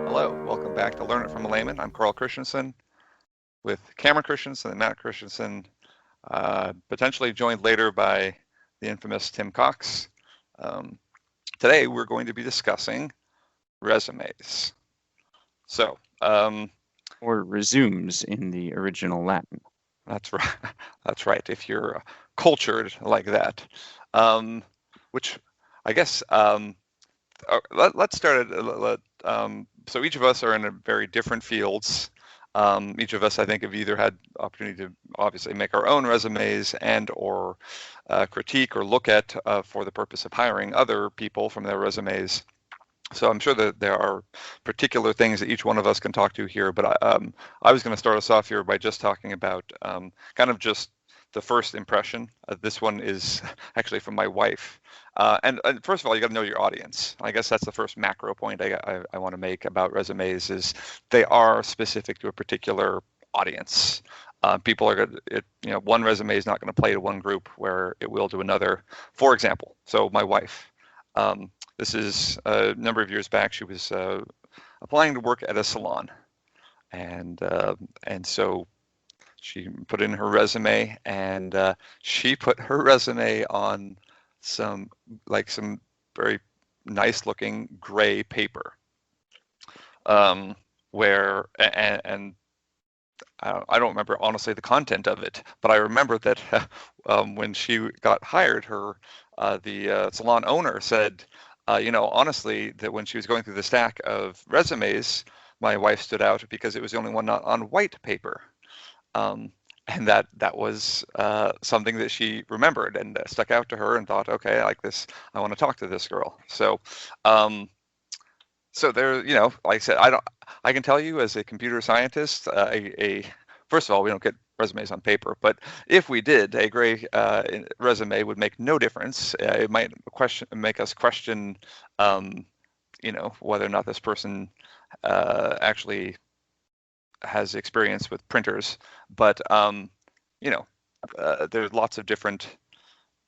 Hello, welcome back to Learn It from a Layman. I'm Carl Christensen with Cameron Christensen and Matt Christensen, potentially joined later by the infamous Tim Cox. Today we're going to be discussing resumes. So, Or resumes in the original Latin. that's right. That's right. If you're cultured like that, which I guess let's start so each of us are in a very different fields. Each of us, I think, have either had opportunity to obviously make our own resumes and or critique or look at for the purpose of hiring other people from their resumes. So I'm sure that there are particular things that each one of us can talk to here, but I was going to start us off here by just talking about kind of just the first impression. This one is actually from my wife. And first of all, you got to know your audience. I guess that's the first macro point I want to make about resumes is they are specific to a particular audience. People are going to, one resume is not going to play to one group where it will to another. For example, so my wife, this is a number of years back. She was applying to work at a salon, and so she put in her resume, and she put her resume on some very nice looking gray paper, where and I don't remember honestly the content of it, but I remember that when she got hired, the salon owner said, honestly, that when she was going through the stack of resumes, my wife stood out because it was the only one not on white paper. And that was something that she remembered and stuck out to her and thought, okay, I like this. I want to talk to this girl. So there, like I said, I can tell you as a computer scientist, first of all, we don't get resumes on paper, but if we did, a gray resume would make no difference. It might make us question, whether or not this person actually has experience with printers. But there's lots of different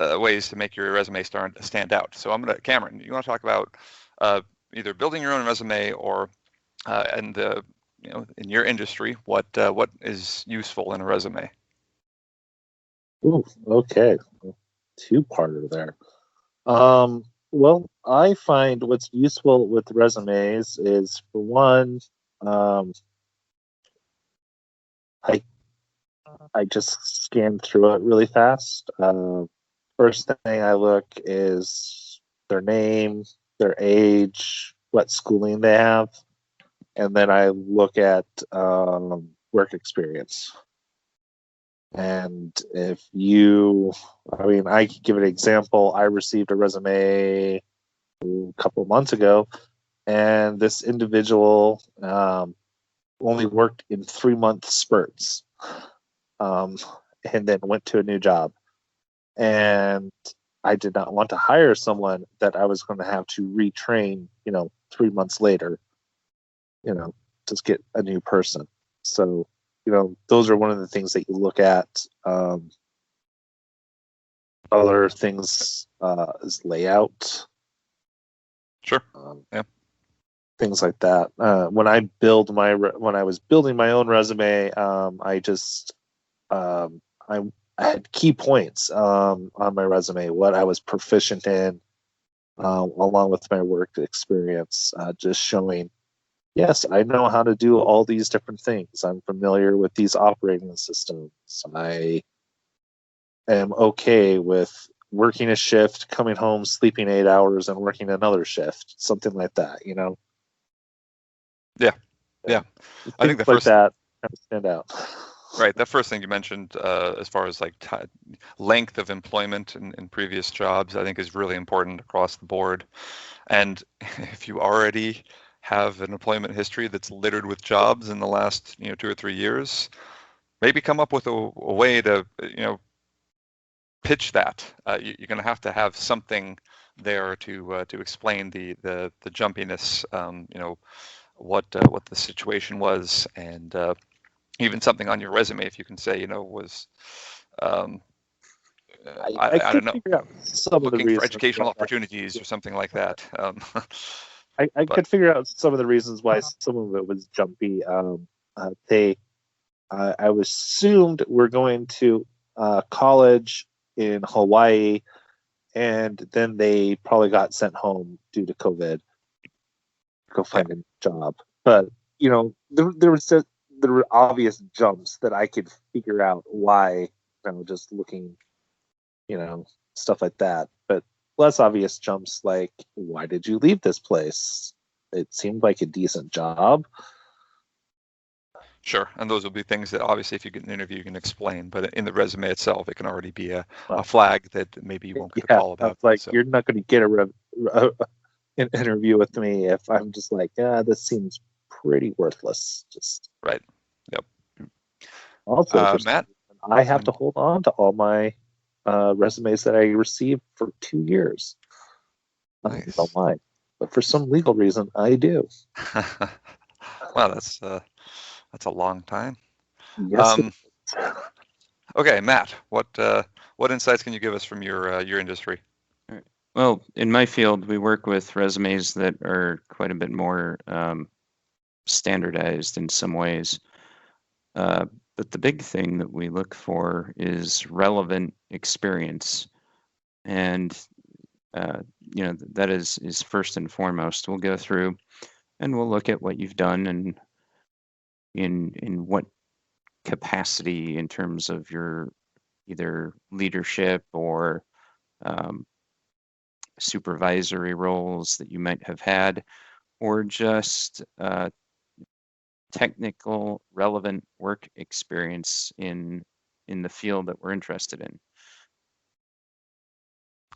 ways to make your resume stand out. So Cameron, you want to talk about either building your own resume or in your industry, what is useful in a resume? Ooh, okay. Two-parter there. Well, I find what's useful with resumes is, for one, I just scan through it really fast. First thing I look is their name, their age, what schooling they have, and then I look at work experience. And I could give an example. I received a resume a couple of months ago, and this individual only worked in 3-month spurts, and then went to a new job. And I did not want to hire someone that I was going to have to retrain, 3 months later, to get a new person. So, those are one of the things that you look at. Other things is layout. Sure. Yeah. Things like that. When I was building my own resume, I had key points on my resume, what I was proficient in, along with my work experience, just showing, yes, I know how to do all these different things. I'm familiar with these operating systems. I am okay with working a shift, coming home, sleeping 8 hours, and working another shift, something like that, Yeah. I think the like first that kind of stand out. Right. The first thing you mentioned, as far as like length of employment in previous jobs, I think is really important across the board. And if you already have an employment history that's littered with jobs in the last 2 or 3 years, maybe come up with a way to pitch that. You're going to have something there to explain the jumpiness, what the situation was, and even something on your resume, if you can say, was I don't know, some of the looking for reasons educational opportunities or something like that. I But could figure out some of the reasons why some of it was jumpy. I was assumed we're going to college in Hawaii, and then they probably got sent home due to COVID. Go yeah, find a job, but there were obvious jumps that I could figure out why. Just looking, you know, stuff like that. But less obvious jumps like, why did you leave this place? It seemed like a decent job. sure. And those will be things that obviously, if you get an interview, you can explain. But in the resume itself, it can already be a Well, flag that maybe you won't get a yeah, call I was about. like, So you're not going to get an interview with me if I'm just like, yeah, this seems pretty worthless. Just right. Yep. also for some Matt. reason, I have to hold on to all my resumes that I received for 2 years. I don't know Nice. why, but for some legal reason, I do. Wow, that's a long time. Yes, it Um, is. okay, Matt, what insights can you give us from your industry? All right. Well, in my field, we work with resumes that are quite a bit more standardized in some ways. But the big thing that we look for is relevant experience. And that is first and foremost. We'll go through and we'll look at what you've done and in what capacity in terms of your either leadership or um, supervisory roles that you might have had, or just technical relevant work experience in the field that we're interested in.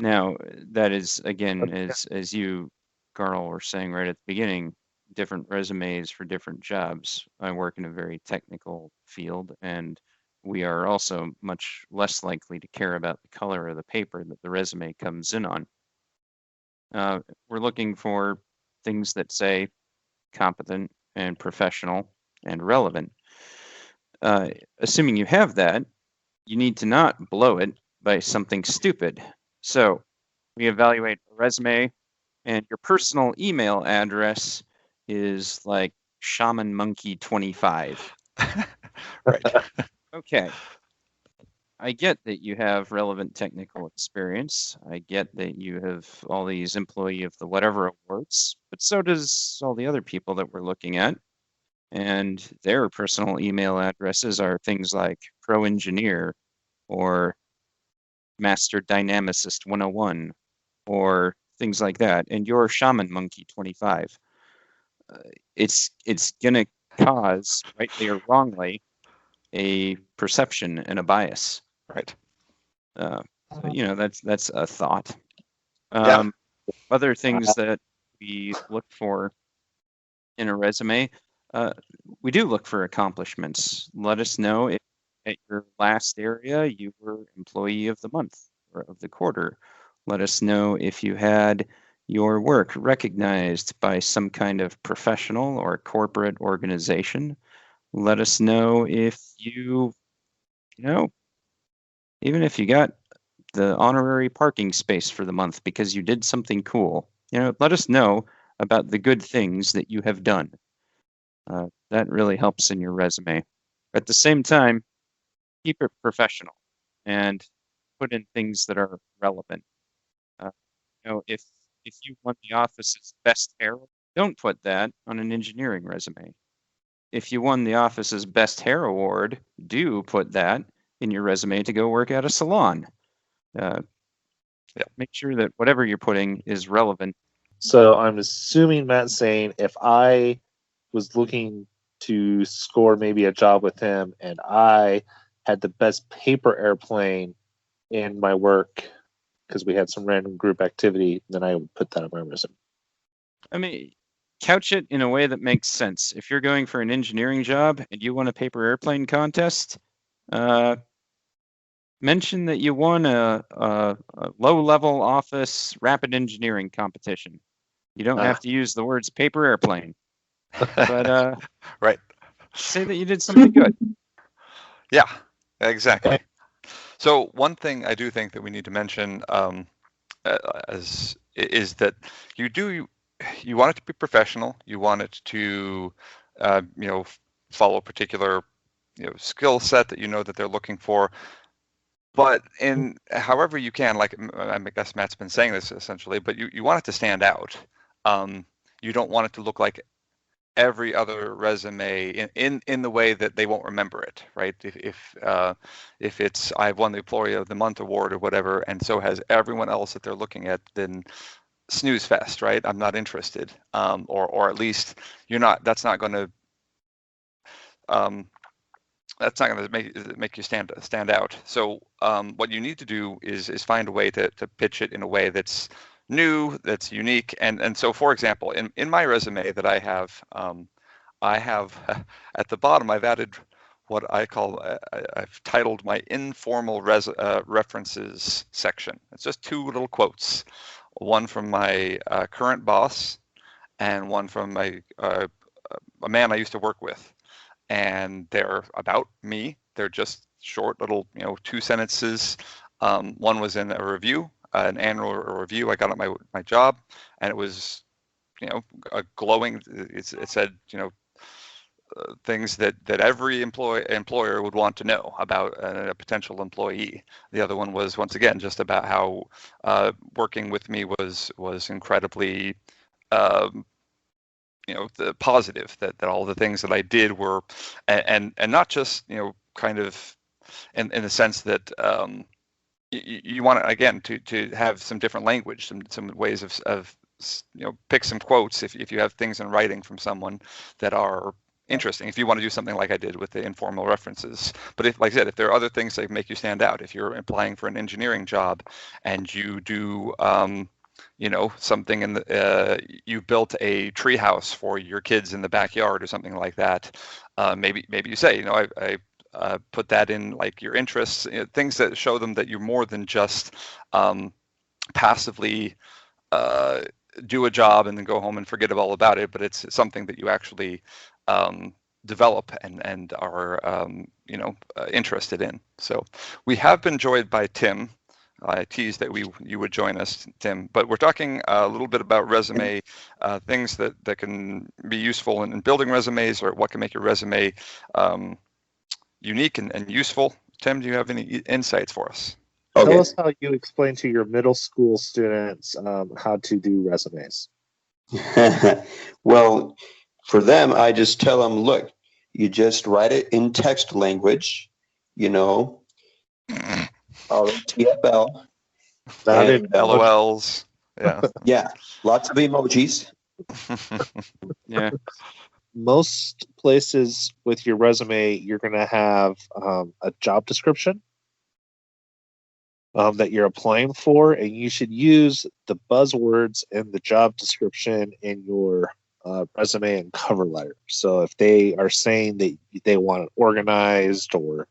Now, that is again, Okay. as you, Carl, were saying right at the beginning, different resumes for different jobs. I work in a very technical field, and we are also much less likely to care about the color of the paper that the resume comes in on. We're looking for things that say competent and professional and relevant. Assuming you have that, you need to not blow it by something stupid. So we evaluate a resume, and your personal email address is like Shaman Monkey 25. Right. Okay. I get that you have relevant technical experience. I get that you have all these employee of the whatever awards, but so does all the other people that we're looking at. And their personal email addresses are things like Pro Engineer or Master Dynamicist 101 or things like that. And your Shaman Monkey 25. It's gonna cause, rightly or wrongly, a perception and a bias. Right. Uh, so that's a thought. Yeah. Other Uh, things that we look for in a resume, uh, we do look for accomplishments. Let us know if at your last area you were employee of the month or of the quarter. Let us know if you had your work recognized by some kind of professional or corporate organization. Let us know if you even if you got the honorary parking space for the month because you did something cool. Let us know about the good things that you have done. That really helps in your resume. At the same time, keep it professional and put in things that are relevant. Uh, if you won the office's best hair, don't put that on an engineering resume. If you won the office's best hair award, do put that in your resume to go work at a salon. Uh, Yeah. Make sure that whatever you're putting is relevant. so I'm assuming Matt's saying if I was looking to score maybe a job with him and I had the best paper airplane in my work because we had some random group activity, then I would put that on my resume. I mean, couch it in a way that makes sense. If you're going for an engineering job and you won a paper airplane contest, mention that you won a low-level office rapid engineering competition. You don't have to use the words paper airplane, but Right. say that you did something good. Yeah. Exactly. So one thing I do think that we need to mention is that you do you want it to be professional. You want it to, follow a particular, skill set that that they're looking for. But in however you can, like I guess Matt's been saying this essentially, but you want it to stand out. Um, you don't want it to look like every other resume in the way that they won't remember it, right? If it's I've won the Employee of the Month award or whatever, and so has everyone else that they're looking at, then snooze fest, right? I'm not interested, or at least you're not. Um, that's not going to make you stand out. So what you need to do is find a way to pitch it in a way that's new, that's unique, and so for example, in my resume that I have at the bottom I've added what I've titled my informal references section. It's just two little quotes, one from my current boss and one from a man I used to work with, and they're about me. They're just short little, 2 sentences. One was in a review, an annual review I got at my job, and it was, a glowing. It said, things that every employer would want to know about a potential employee. The other one was once again just about how working with me was incredibly um, the positive, that all the things that I did were, and not just kind of in the sense that you want to, again, to have some different language, some ways of pick some quotes if you have things in writing from someone that are interesting, if you want to do something like I did with the informal references. But if, like I said, if there are other things that make you stand out, if you're applying for an engineering job and you do something in the you built a tree house for your kids in the backyard or something like that, maybe you say, I put that in like your interests, things that show them that you're more than just passively do a job and then go home and forget all about it, but it's something that you actually develop and are interested in. So we have been joined by Tim. I teased that you would join us, Tim, but we're talking a little bit about resume, things that can be useful in building resumes, or what can make your resume unique and useful. Tim, do you have any insights for us? Tell Okay. us how you explain to your middle school students how to do resumes. Well, for them, I just tell them, look, you just write it in text language, TFL. Not And in LOLs. Yeah. Yeah, lots of emojis. Yeah. most places with your resume, you're going to have a job description that you're applying for, and you should use the buzzwords in the job description in your resume and cover letter. So if they are saying that they want it organized or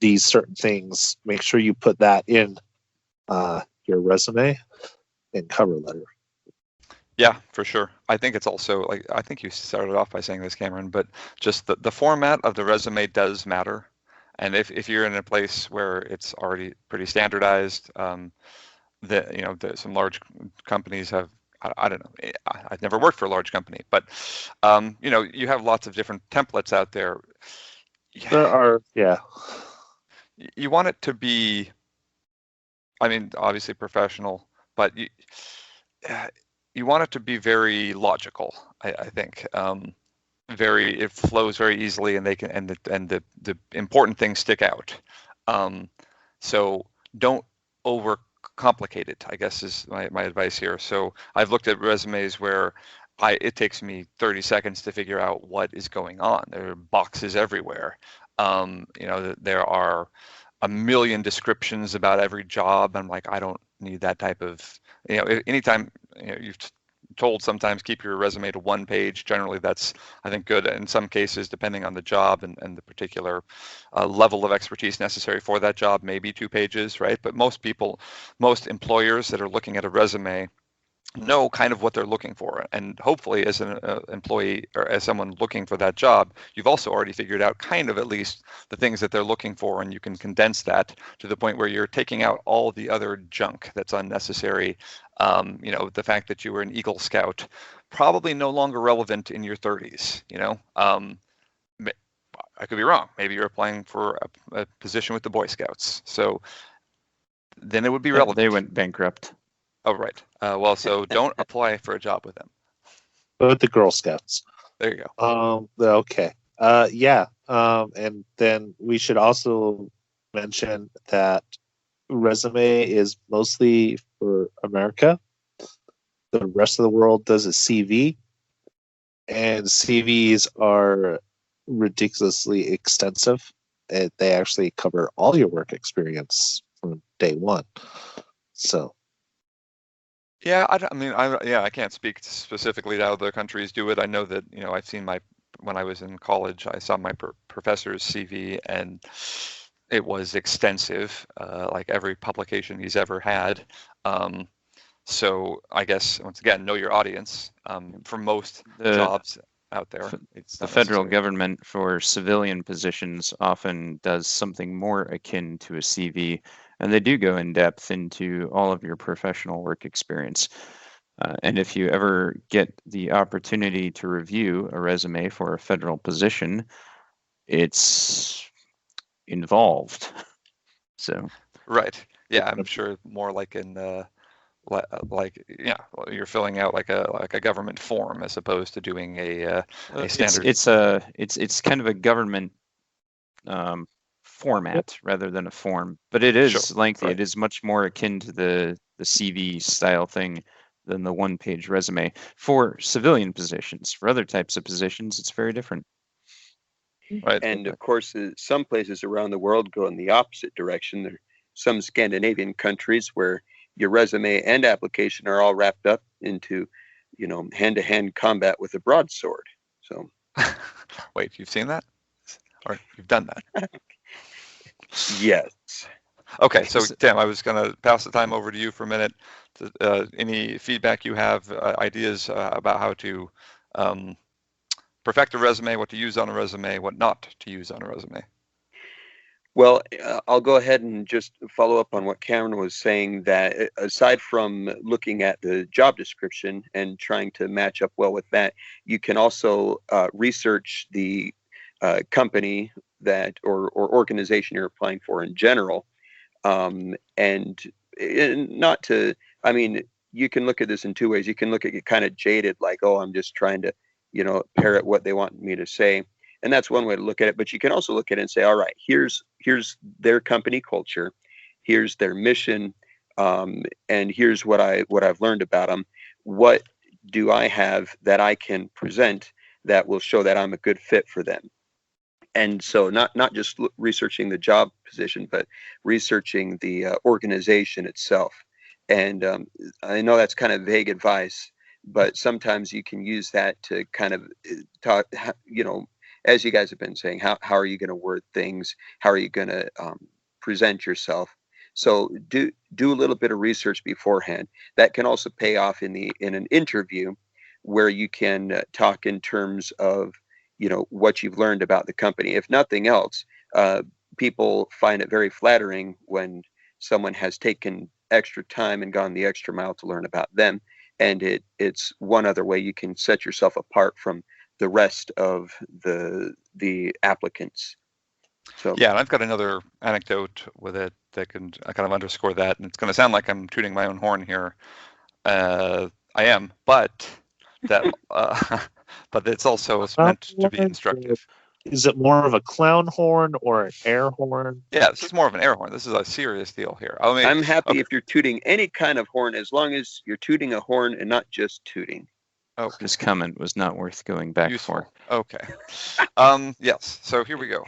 these certain things, make sure you put that in your resume and cover letter. Yeah, for sure. I think it's also, like, I think you started off by saying this, Cameron, but just the format of the resume does matter. And if you're in a place where it's already pretty standardized, some large companies have, I don't know, I've never worked for a large company, but you have lots of different templates out there. There are, yeah. You want it to be, I mean, obviously professional, but you want it to be very logical. I think it flows very easily, and they can, and the important things stick out. So don't overcomplicate it, I guess, is my advice here. So I've looked at resumes where it takes me 30 seconds to figure out what is going on. There are boxes everywhere. There are a million descriptions about every job. I'm like, I don't need that type of, anytime, you've told sometimes keep your resume to one page. Generally, that's, I think, good. In some cases, depending on the job and the particular level of expertise necessary for that job, maybe 2 pages, right? But most employers that are looking at a resume know kind of what they're looking for, and hopefully as an employee or as someone looking for that job, you've also already figured out kind of at least the things that they're looking for, and you can condense that to the point where you're taking out all the other junk that's unnecessary. The fact that you were an Eagle Scout, probably no longer relevant in your 30s. I could be wrong. Maybe you're applying for a position with the Boy Scouts, so then it would be relevant. They went bankrupt. Oh, right. Well, so don't apply for a job with them. But with the Girl Scouts. There you go. Okay. Yeah. And then we should also mention that resume is mostly for America. The rest of the world does a CV, and CVs are ridiculously extensive. They actually cover all your work experience from day one. So. Yeah, I can't speak specifically to how other countries do it. I know that, I've seen when I was in college, I saw my professor's CV, and it was extensive, like every publication he's ever had. So I guess, once again, know your audience. For most jobs out there, it's the federal government for civilian positions often does something more akin to a CV, and they do go in depth into all of your professional work experience. And if you ever get the opportunity to review a resume for a federal position, it's involved. So. Right. Yeah, I'm sure more like in you're filling out like a government form as opposed to doing a standard. It's kind of a government format rather than a form, but it is lengthy. Right. It is much more akin to the CV style thing than the one-page resume for civilian positions. For other types of positions, it's very different. Right. And of course, some places around the world go in the opposite direction. There are some Scandinavian countries where your resume and application are all wrapped up into, hand-to-hand combat with a broadsword. So, wait, you've seen that, or you've done that? Yes. Okay, so Tim, I was going to pass the time over to you for a minute. Any feedback you have, ideas about how to perfect a resume, what to use on a resume, what not to use on a resume? Well, I'll go ahead and just follow up on what Cameron was saying, that aside from looking at the job description and trying to match up well with that, you can also research the company that or organization you're applying for in general. And not to, you can look at this in two ways. You can look at it kind of jaded, like, oh, I'm just trying to, parrot what they want me to say. And that's one way to look at it. But you can also look at it and say, all right, here's their company culture, here's their mission, and here's what I've learned about them. What do I have that I can present that will show that I'm a good fit for them? And so not just researching the job position, but researching the organization itself. And I know that's kind of vague advice, but sometimes you can use that to kind of talk, as you guys have been saying, how are you going to word things? How are you going to present yourself? So do a little bit of research beforehand. That can also pay off in an interview, where you can talk in terms of what you've learned about the company. If nothing else, people find it very flattering when someone has taken extra time and gone the extra mile to learn about them. And it's one other way you can set yourself apart from the rest of the applicants. So yeah, and I've got another anecdote with it that can kind of underscore that, and it's going to sound like I'm tooting my own horn here. I am, but that but it's also meant to be instructive. Is it more of a clown horn or an air horn? Yeah, this is more of an air horn. This is a serious deal here. I'm happy if you're tooting any kind of horn, as long as you're tooting a horn and not just tooting. Oh, this comment was not worth going back for. Okay. Yes. So here we go.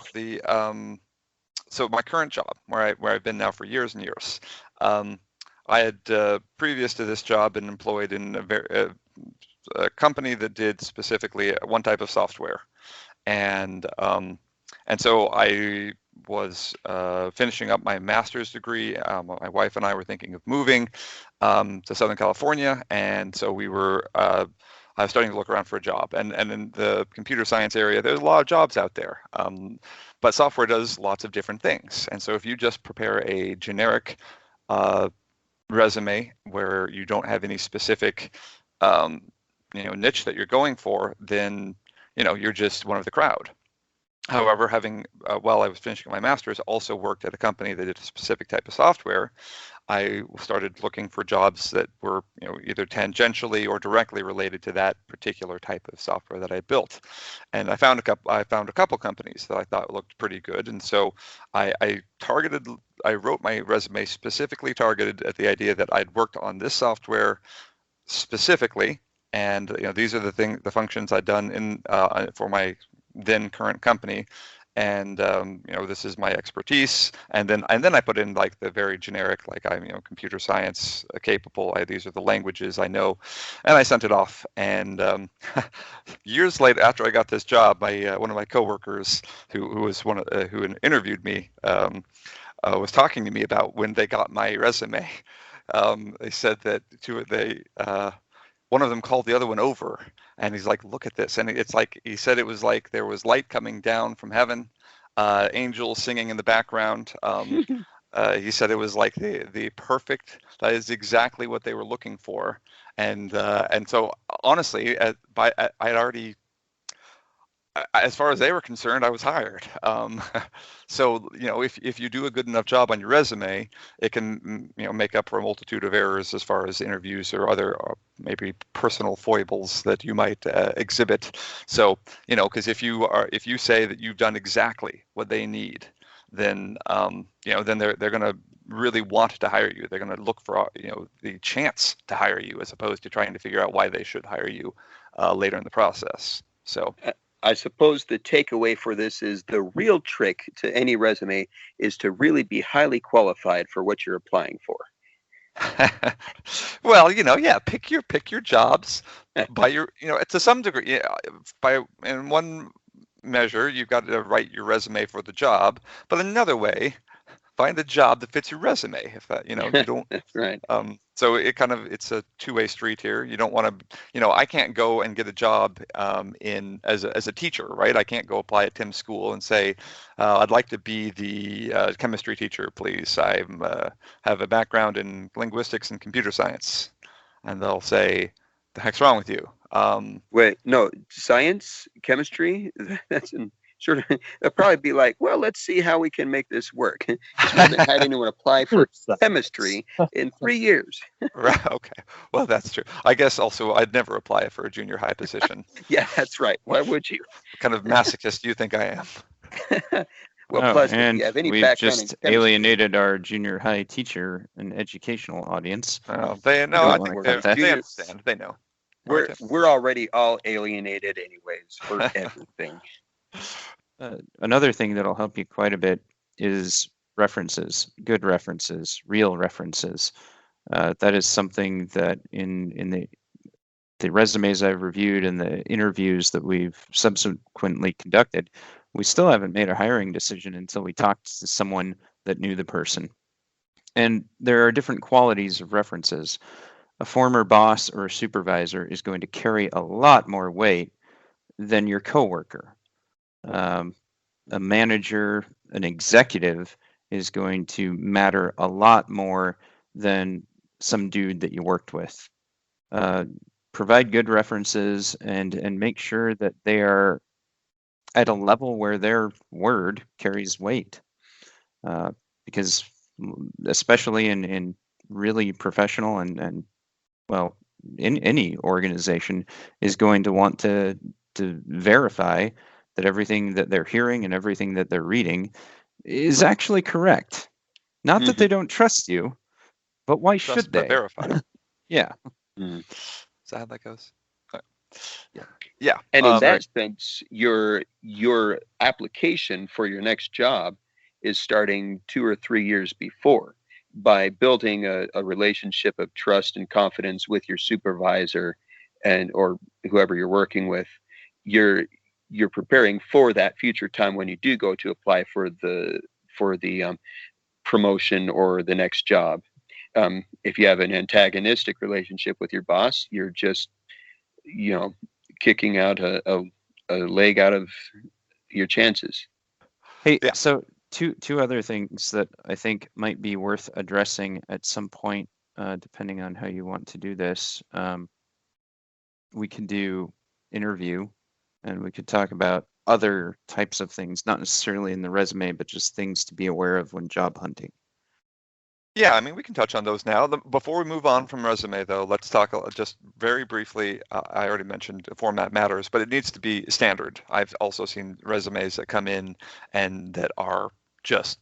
So my current job, where I've been now for years and years, I had previous to this job been employed in a company that did specifically one type of software, and so I was finishing up my master's degree. My wife and I were thinking of moving to Southern California, and so we were. I was starting to look around for a job, and in the computer science area, there's a lot of jobs out there. But software does lots of different things, and so if you just prepare a generic resume where you don't have any specific niche that you're going for, then you're just one of the crowd. However, having while I was finishing my master's, also worked at a company that did a specific type of software, I started looking for jobs that were either tangentially or directly related to that particular type of software that I built. And I found a couple companies that I thought looked pretty good, and so I wrote my resume specifically targeted at the idea that I'd worked on this software specifically, and these are the functions I'd done in for my then current company, and this is my expertise, and then I put in like the very generic, like I'm computer science capable. These are the languages I know, and I sent it off. And years later, after I got this job, one of my coworkers who was who interviewed me was talking to me about when they got my resume. They said that one of them called the other one over, and he's like, look at this. And it's like, he said it was like there was light coming down from heaven, angels singing in the background. He said it was like the perfect, that is exactly what they were looking for. And so honestly, I had already, as far as they were concerned, I was hired. So if you do a good enough job on your resume, it can make up for a multitude of errors as far as interviews or other maybe personal foibles that you might exhibit. So because if you say that you've done exactly what they need, then then they're going to really want to hire you. They're going to look for the chance to hire you, as opposed to trying to figure out why they should hire you later in the process. So. I suppose the takeaway for this is the real trick to any resume is to really be highly qualified for what you're applying for. Well, pick your jobs by your, to some degree, in one measure, you've got to write your resume for the job, but another way, find a job that fits your resume. If that, you don't. Right. So it's a two-way street here. You don't want to, I can't go and get a job as a teacher, right? I can't go apply at Tim's school and say, I'd like to be the chemistry teacher, please. I have a background in linguistics and computer science, and they'll say, the heck's wrong with you? Wait, no, science, chemistry. That's sort of, they'll probably be like, well, let's see how we can make this work. We haven't had anyone apply for chemistry in 3 years. Right. Okay. Well, that's true. I guess also I'd never apply for a junior high position. Yeah, that's right. Why would you? What kind of masochist do you think I am? Well, plus, if and you have any we've background just in chemistry, alienated our junior high teacher and educational audience. They know. don't I wanna think cut that. they understand. They know. we're already all alienated anyways for everything. Another thing that'll help you quite a bit is references, good references, real references. That is something that in the resumes I've reviewed and the interviews that we've subsequently conducted, we still haven't made a hiring decision until we talked to someone that knew the person. And there are different qualities of references. A former boss or a supervisor is going to carry a lot more weight than your coworker. A manager, an executive is going to matter a lot more than some dude that you worked with. Provide good references and make sure that they are at a level where their word carries weight. Because especially in really professional and well, in any organization is going to want to verify that everything that they're hearing and everything that they're reading is actually correct. Not that they don't trust you, but why Trust should but they? verify. Yeah. Is that how that goes? Yeah. And in that sense, your application for your next job is starting 2 or 3 years before, by building a relationship of trust and confidence with your supervisor and or whoever you're working with. you're preparing for that future time when you do go to apply for the promotion or the next job. If you have an antagonistic relationship with your boss, you're just, kicking out a leg out of your chances. Hey, Yeah. so two other things that I think might be worth addressing at some point, depending on how you want to do this. We can do interview, and we could talk about other types of things, not necessarily in the resume, but just things to be aware of when job hunting. Yeah, I mean, we can touch on those now. Before we move on from resume, though, let's talk just very briefly. I already mentioned format matters, but it needs to be standard. I've also seen resumes that come in and that are just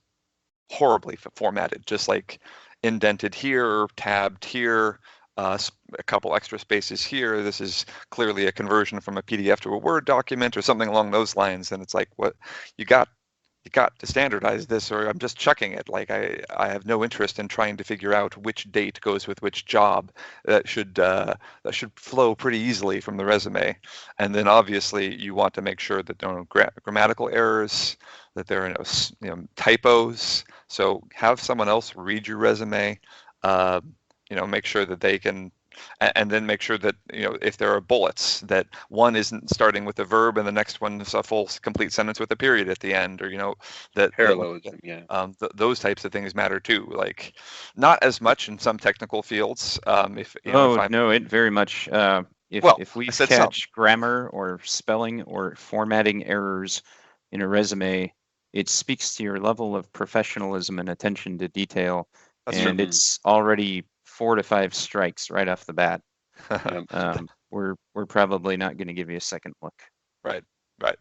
horribly formatted, just like indented here, tabbed here, a couple extra spaces here. This is clearly a conversion from a PDF to a Word document or something along those lines. And it's like, what you got to standardize this, or I'm just chucking it. Like I have no interest in trying to figure out which date goes with which job. That should flow pretty easily from the resume. And then obviously you want to make sure that there are no grammatical errors, that there are no typos. So have someone else read your resume. Make sure that they can. And then make sure that, if there are bullets, that one isn't starting with a verb and the next one is a full complete sentence with a period at the end, or, that Parallelism, yeah. Those types of things matter too. Like, not as much in some technical fields. No, it very much. If we catch grammar or spelling or formatting errors in a resume, it speaks to your level of professionalism and attention to detail. That's and true. It's already 4 to 5 strikes right off the bat. We're probably not going to give you a second look. Right.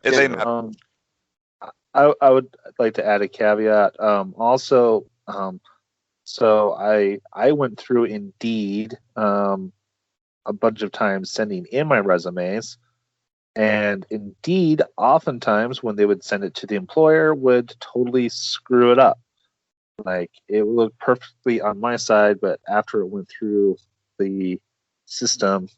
Yeah, I would like to add a caveat. Also, so I went through Indeed a bunch of times sending in my resumes, and Indeed oftentimes when they would send it to the employer would totally screw it up. Like, it would look perfectly on my side, but after it went through the system,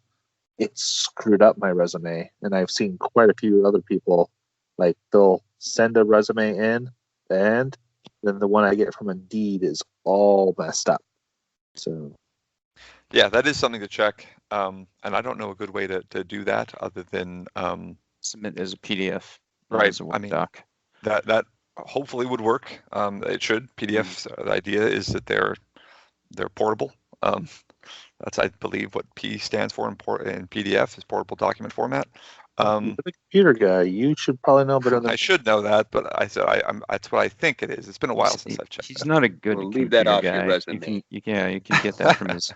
it screwed up my resume. And I've seen quite a few other people, like, they'll send a resume in, and then the one I get from Indeed is all messed up. So yeah, that is something to check. And I don't know a good way to do that other than submit as a PDF, right? as a Word doc. That hopefully would work. It should. PDFs. The idea is that they're portable. That's, I believe, what P stands for in PDF is portable document format. you're the computer guy. You should probably know better than I should know that, but that's what I think it is. It's been a while since I've checked. He's not a good Well, computer leave that off guy. your resume. You can get that from his.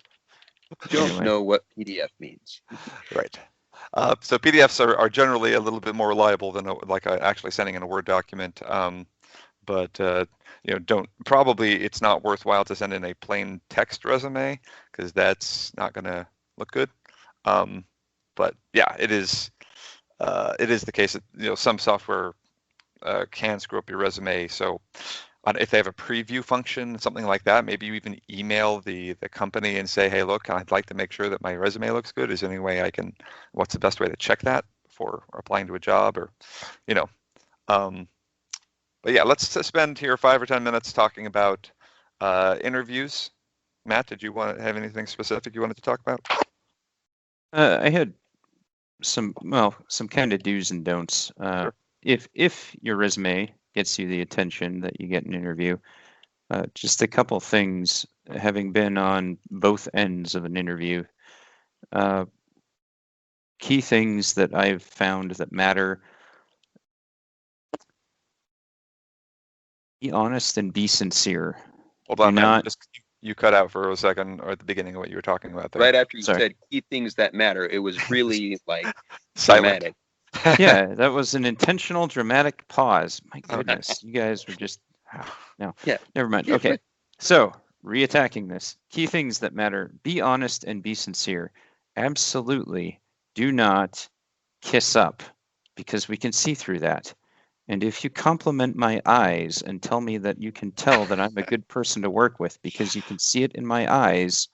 Don't know what PDF means. Right. So PDFs are generally a little bit more reliable than actually sending in a Word document. But it's not worthwhile to send in a plain text resume, because that's not going to look good. But yeah, it is the case that some software can screw up your resume. So if they have a preview function, something like that, maybe you even email the company and say, hey, look, I'd like to make sure that my resume looks good. Is there any way what's the best way to check that before applying to a job? Or, but yeah, let's spend here 5 or 10 minutes talking about interviews. Matt, did you have anything specific you wanted to talk about? I had some kind of do's and don'ts. Sure. If your resume gets you the attention that you get an interview, just a couple things, having been on both ends of an interview, key things that I've found that matter: be honest and be sincere. Hold on, man. You cut out for a second, or at the beginning of what you were talking about there. Right after you said key things that matter, it was really like silent. Dramatic. Yeah, that was an intentional dramatic pause. My goodness, you guys were just no. Yeah, never mind. Okay, so reattacking this. Key things that matter: be honest and be sincere. Absolutely, do not kiss up, because we can see through that. And if you compliment my eyes and tell me that you can tell that I'm a good person to work with because you can see it in my eyes,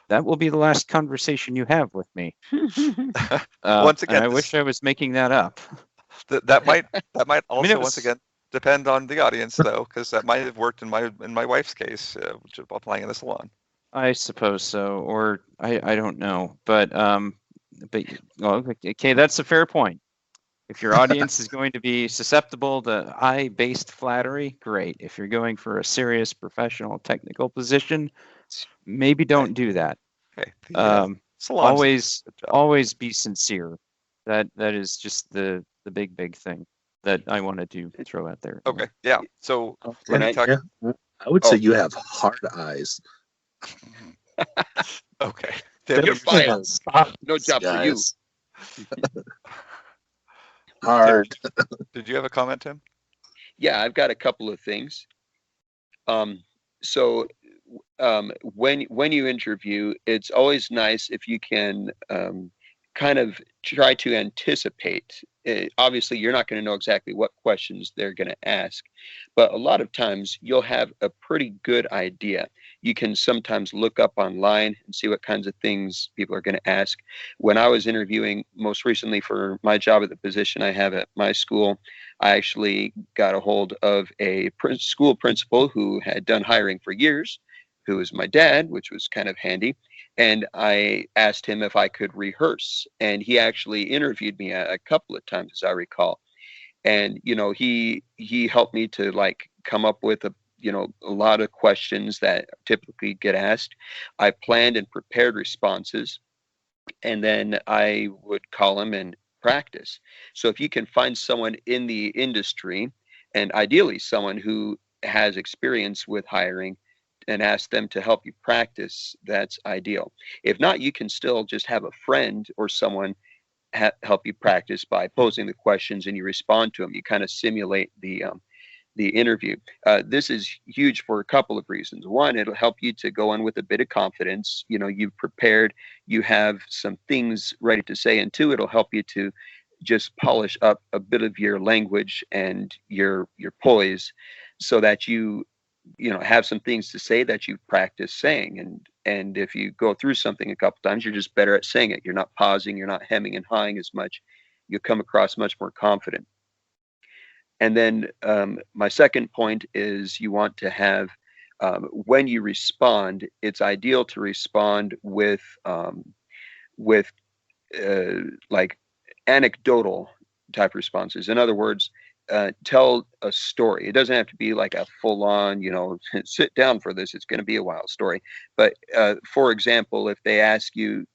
that will be the last conversation you have with me. Once again, and I wish I was making that up. That might also it once was- again depend on the audience though, because that might have worked in my wife's case, which is applying in the salon. I suppose so, or I don't know, but well, okay, that's a fair point. If your audience is going to be susceptible to eye-based flattery, great. If you're going for a serious professional technical position, maybe don't do that. Okay, the salon's Always good job. always be sincere. That is just the big thing that I wanted to throw out there. Okay, yeah. So When let me I- talk. Yeah, I would say Oh. you have hard eyes. Okay, Tim, You're you- fired. Stop, No job for you. guys. Hard. Did you have a comment, Tim? Yeah, I've got a couple of things. So when you interview, it's always nice if you can kind of try to anticipate. Obviously, you're not going to know exactly what questions they're going to ask, but a lot of times you'll have a pretty good idea. You can sometimes look up online and see what kinds of things people are going to ask. When I was interviewing most recently for my job at the position I have at my school, I actually got a hold of a school principal who had done hiring for years, who was my dad, which was kind of handy. And I asked him if I could rehearse. And he actually interviewed me a couple of times, as I recall. And, he helped me to like come up with a lot of questions that typically get asked. I planned and prepared responses, and then I would call him and practice. So if you can find someone in the industry, and ideally someone who has experience with hiring, and ask them to help you practice, that's ideal. If not, you can still just have a friend or someone help you practice by posing the questions and you respond to them. You kind of simulate the interview. This is huge for a couple of reasons. One, it'll help you to go in with a bit of confidence. You've prepared, you have some things ready to say. And two, it'll help you to just polish up a bit of your language and your poise, so that you have some things to say that you've practiced saying. And if you go through something a couple times, you're just better at saying it. You're not pausing, you're not hemming and hawing as much. You come across much more confident. And then my second point is you want to have, when you respond, it's ideal to respond with like anecdotal type responses. In other words, tell a story. It doesn't have to be like a full on, sit down for this. It's going to be a wild story. But for example, if they ask you,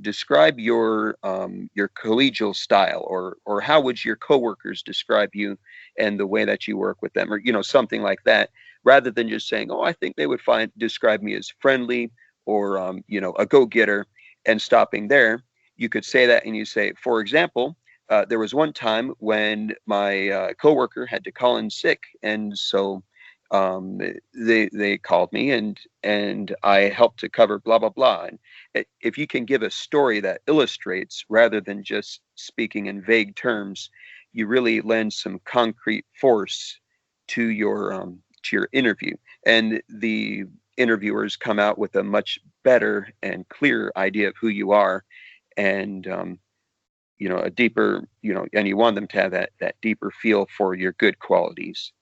describe your collegial style, or how would your coworkers describe you and the way that you work with them, or something like that, rather than just saying, oh, I think they would describe me as friendly, or a go-getter, and stopping there. You could say that, and you say, for example, there was one time when my coworker had to call in sick, and so they called me, and I helped to cover blah blah blah. And if you can give a story that illustrates rather than just speaking in vague terms, you really lend some concrete force to your interview, and the interviewers come out with a much better and clearer idea of who you are, and a deeper, and you want them to have that deeper feel for your good qualities.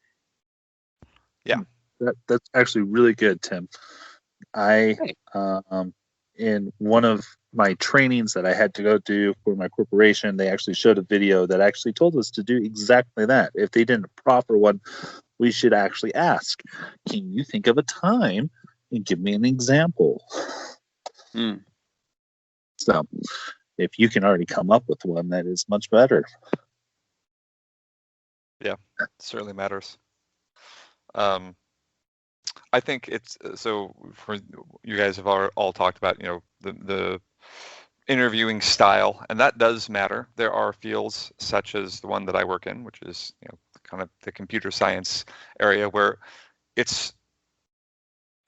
That's actually really good, Tim. I Hey. In one of my trainings that I had to go do for my corporation, they actually showed a video that actually told us to do exactly that. If they didn't proffer one, we should actually ask, can you think of a time and give me an example? So if you can already come up with one, that is much better. Yeah, it certainly matters. I think it's so for you guys have all talked about the interviewing style, and that does matter. There are fields such as the one that I work in, which is kind of the computer science area, where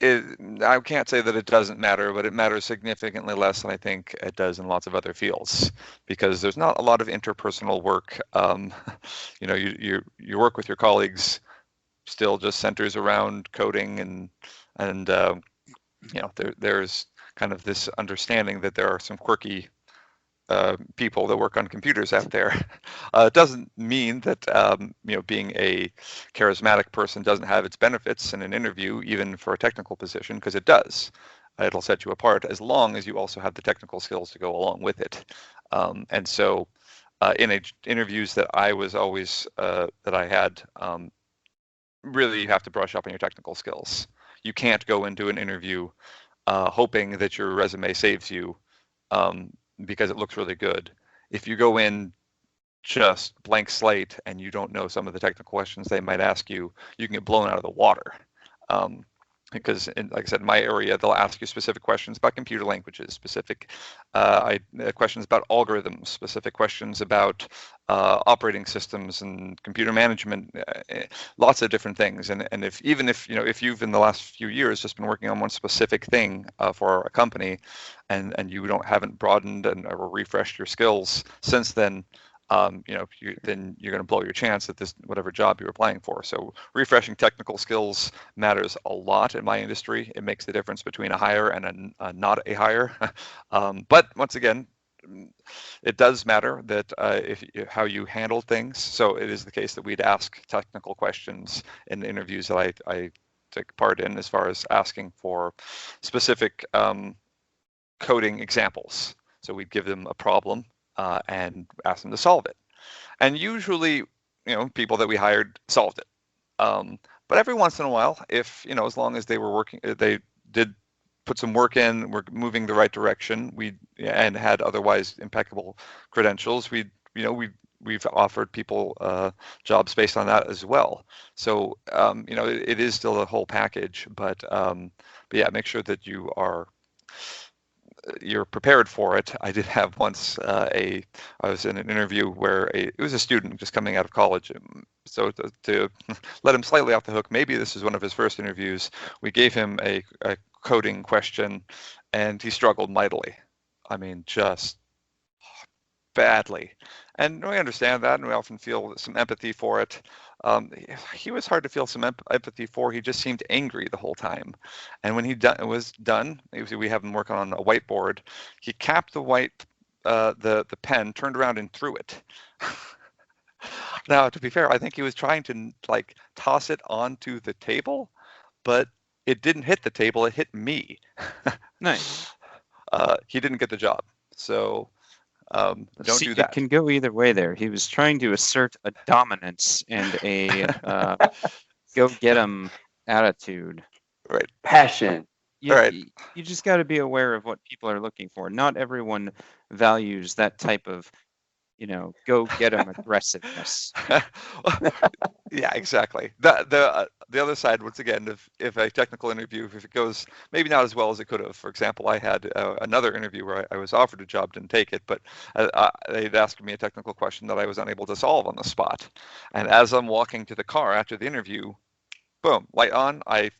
I can't say that it doesn't matter, but it matters significantly less than I think it does in lots of other fields, because there's not a lot of interpersonal work. You work with your colleagues still just centers around coding, and there's kind of this understanding that there are some quirky people that work on computers out there. It doesn't mean that being a charismatic person doesn't have its benefits in an interview, even for a technical position, because it does. It'll set you apart as long as you also have the technical skills to go along with it. And so, in interviews that I was always that I had, really you have to brush up on your technical skills. You can't go into an interview hoping that your resume saves you because it looks really good. If you go in just blank slate and you don't know some of the technical questions they might ask you, you can get blown out of the water. Because, like I said, in my area, they'll ask you specific questions about computer languages, specific questions about algorithms, specific questions about operating systems and computer management, lots of different things. And if you've in the last few years just been working on one specific thing for a company, and you haven't broadened or refreshed your skills since then, then you're going to blow your chance at this whatever job you're applying for. So refreshing technical skills matters a lot in my industry. It makes the difference between a hire and a not a hire. But once again, it does matter that how you handle things. So it is the case that we'd ask technical questions in the interviews that I take part in, as far as asking for specific coding examples. So we'd give them a problem and ask them to solve it. And usually, people that we hired solved it. But every once in a while, if, as long as they were working, they did put some work in, were moving the right direction, and had otherwise impeccable credentials, we've offered people jobs based on that as well. So, it is still a whole package, but yeah, make sure that you're prepared for it. I did have once I was in an interview where it was a student just coming out of college. So to let him slightly off the hook, maybe this is one of his first interviews, we gave him a coding question and he struggled mightily. I mean, just badly. And we understand that, and we often feel some empathy for it. He was hard to feel some empathy for. He just seemed angry the whole time. And when was done, we have him working on a whiteboard. He capped the pen, turned around and threw it. Now, to be fair, I think he was trying to toss it onto the table, but it didn't hit the table. It hit me. Nice. He didn't get the job. So don't See, do that. It can go either way there. He was trying to assert a dominance and a go get 'em attitude. Right. Passion. Right. You just got to be aware of what people are looking for. Not everyone values that type of, go get 'em aggressiveness. Yeah, exactly. The other side, once again, if a technical interview, if it goes maybe not as well as it could have. For example, I had another interview where I was offered a job, didn't take it, but they'd asked me a technical question that I was unable to solve on the spot. And as I'm walking to the car after the interview, boom, light on, I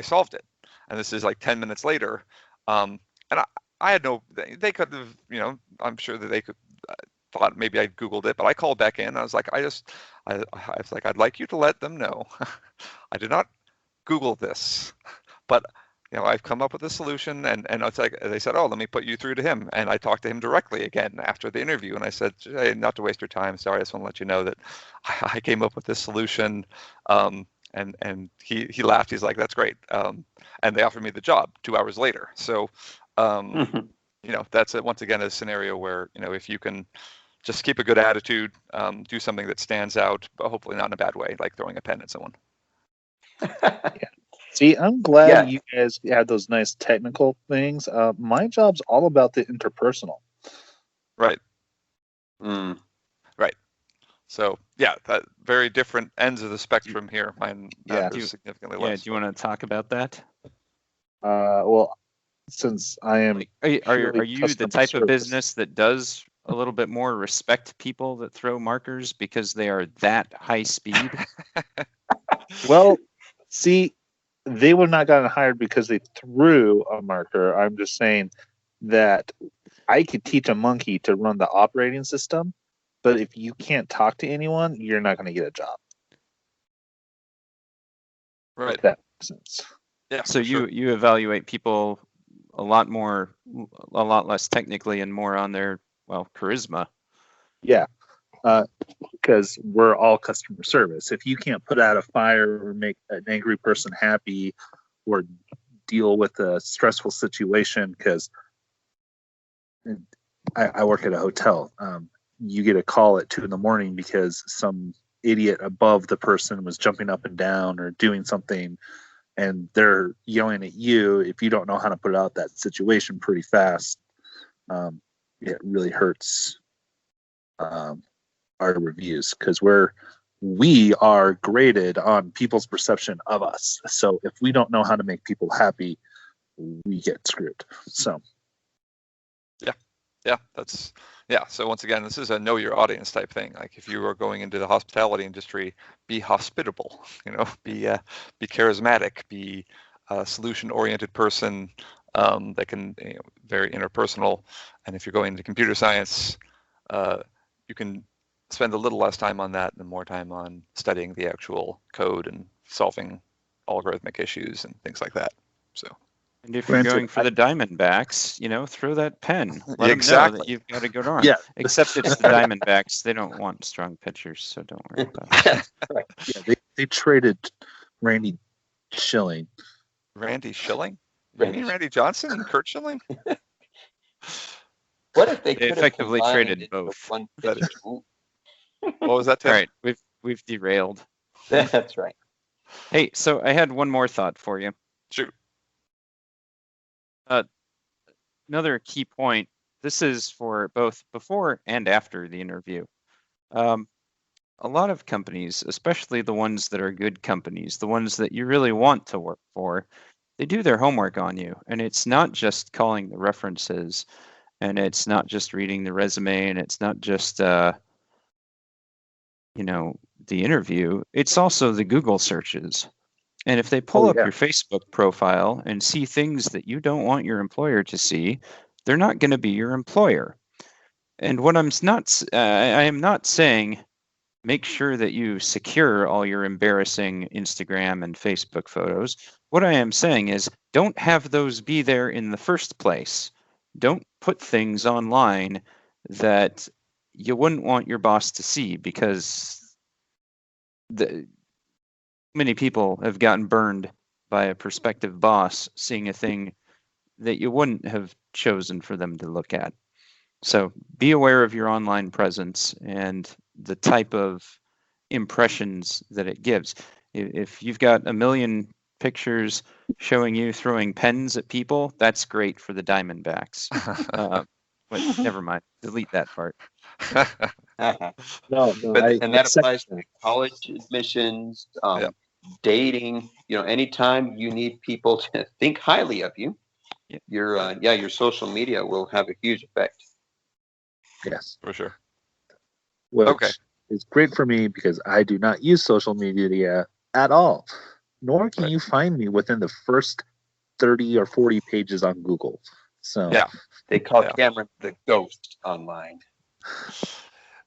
solved it. And this is 10 minutes later. And I had they could have, I'm sure that they could thought maybe I Googled it, but I called back in. I was like, I was like, I'd like you to let them know I did not Google this, but I've come up with a solution. And it's like, they said, oh, let me put you through to him. And I talked to him directly again after the interview. And I said, hey, not to waste your time. Sorry, I just want to let you know that I came up with this solution. And he laughed. He's like, that's great. And they offered me the job 2 hours later. So, that's once again a scenario where, if you can just keep a good attitude, do something that stands out, but hopefully not in a bad way, like throwing a pen at someone. Yeah. See, I'm glad you guys had those nice technical things. My job's all about the interpersonal. Right. Mm. Right. So yeah, that very different ends of the spectrum here. Mine matters significantly less. Do you want to talk about that? Well, since I am, are you the type of business that does a little bit more respect people that throw markers because they are that high speed? Well, see, they would not gotten hired because they threw a marker. I'm just saying that I could teach a monkey to run the operating system, but if you can't talk to anyone, you're not going to get a job. Right. If that makes sense. Yeah. So you evaluate people a lot less technically and more on their charisma. Yeah, because we're all customer service. If you can't put out a fire or make an angry person happy or deal with a stressful situation, because I work at a hotel. You get a call at 2 a.m. because some idiot above the person was jumping up and down or doing something, and they're yelling at you. If you don't know how to put out that situation pretty fast, it really hurts our reviews, because we are graded on people's perception of us. So if we don't know how to make people happy, we get screwed. So So once again, this is a know your audience type thing. Like if you are going into the hospitality industry, be hospitable, be charismatic, be a solution oriented person that can very interpersonal. And if you're going into computer science, you can spend a little less time on that and more time on studying the actual code and solving algorithmic issues and things like that. So. And if you're going for the Diamondbacks, throw that pen. Let Exactly. them know that you've got a good arm. Yeah. Except it's the Diamondbacks. They don't want strong pitchers, so don't worry about it. Yeah, they traded Randy Schilling. Randy Schilling? You mean Randy Johnson and Kurt Schilling? What if they They could effectively have traded into both. one That pitcher? What was that, Tim? All right, we've derailed. That's right. Hey, so I had one more thought for you. Shoot. Another key point. This is for both before and after the interview. A lot of companies, especially the ones that are good companies, the ones that you really want to work for, they do their homework on you. And it's not just calling the references, and it's not just reading the resume, and it's not just the interview. It's also the Google searches. And if they pull up your Facebook profile and see things that you don't want your employer to see, they're not going to be your employer. And what I am not saying make sure that you secure all your embarrassing Instagram and Facebook photos. What I am saying is don't have those be there in the first place. Don't put things online that you wouldn't want your boss to see, because many people have gotten burned by a prospective boss seeing a thing that you wouldn't have chosen for them to look at. So be aware of your online presence and the type of impressions that it gives. If you've got a million pictures showing you throwing pens at people, that's great for the Diamondbacks. But never mind, delete that part. No, and that applies to college admissions, dating. Anytime you need people to think highly of you, your social media will have a huge effect. Yes, for sure. Which is great for me because I do not use social media at all. Nor can you find me within the first 30 or 40 pages on Google. So they call Cameron the ghost online.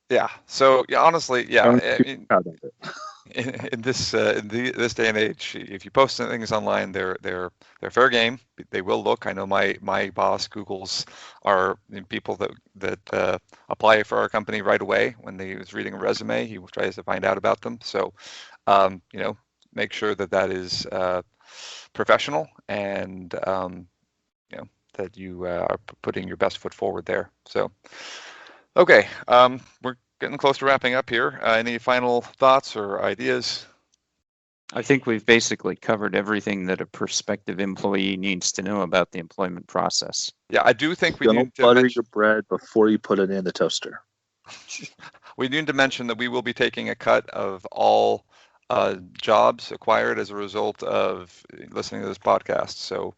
Yeah. So honestly, I'm too proud of it. In this this day and age, if you post things online, they're fair game. They will look. I know my boss Googles our people that apply for our company right away when he was reading a resume. He tries to find out about them. So make sure that is professional and that you are putting your best foot forward there. So okay, we're getting close to wrapping up here. Any final thoughts or ideas? I think we've basically covered everything that a prospective employee needs to know about the employment process. Yeah, I do think we need to butter your bread before you put it in the toaster. We need to mention that we will be taking a cut of all jobs acquired as a result of listening to this podcast. So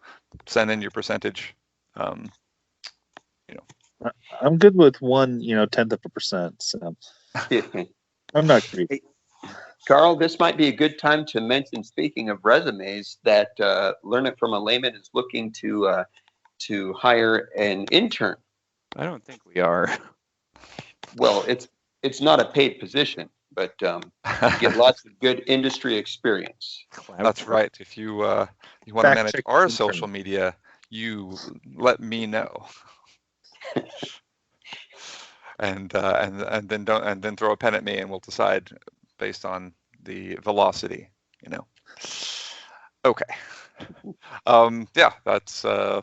send in your percentage. I'm good with 1/10%. So I'm not greedy. Hey, Carl, this might be a good time to mention, speaking of resumes, that Learn It from a Layman is looking to hire an intern. I don't think we are. Well, it's not a paid position, but you get lots of good industry experience. That's right. If you want to manage our social media, you let me know. and then throw a pen at me, and we'll decide based on the velocity. Okay. Yeah, that's I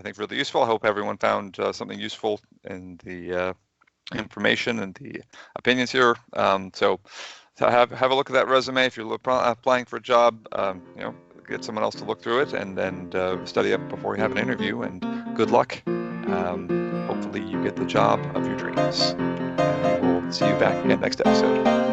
think really useful. I hope everyone found something useful in the information and the opinions here. So have a look at that resume if you're applying for a job. Get someone else to look through it, and then study up before you have an interview. And good luck. Hopefully you get the job of your dreams. And we'll see you back again next episode.